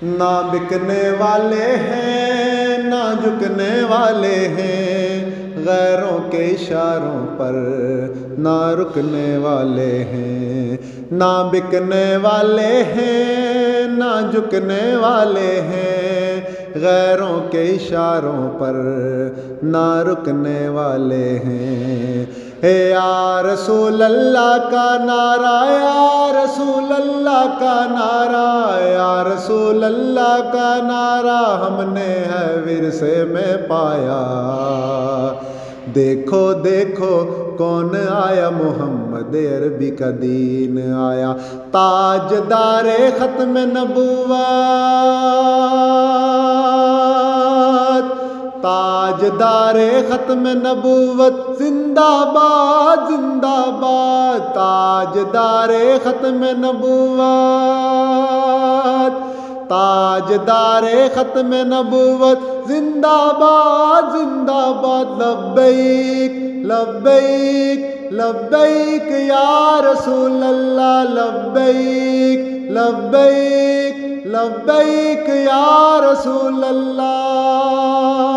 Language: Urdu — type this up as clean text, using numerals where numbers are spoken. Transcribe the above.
نہ بکنے والے ہیں نہ جھکنے والے ہیں، غیروں کے اشاروں پر نہ رکنے والے ہیں۔ نہ بکنے والے ہیں نہ جھکنے والے ہیں، غیروں کے اشاروں پر نہ رکنے والے ہیں۔ اے یا رسول اللہ کا نعرہ، یا رسول اللہ کا نعرہ، یا رسول اللہ کا نعرہ ہم نے ہے ورثے میں پایا۔ دیکھو دیکھو کون آیا، محمد عربی کا دین آیا۔ تاجدار ختم نبوت، تاجدار ختم نبوت زندہ باد زندہ باد، تاجدار ختم نبوت، تاجدار ختم نبوت زندہ باد زندہ باد۔ لبیک لبیک لبیک یا رسول اللہ، لبیک لبیک لبیک یا رسول اللہ۔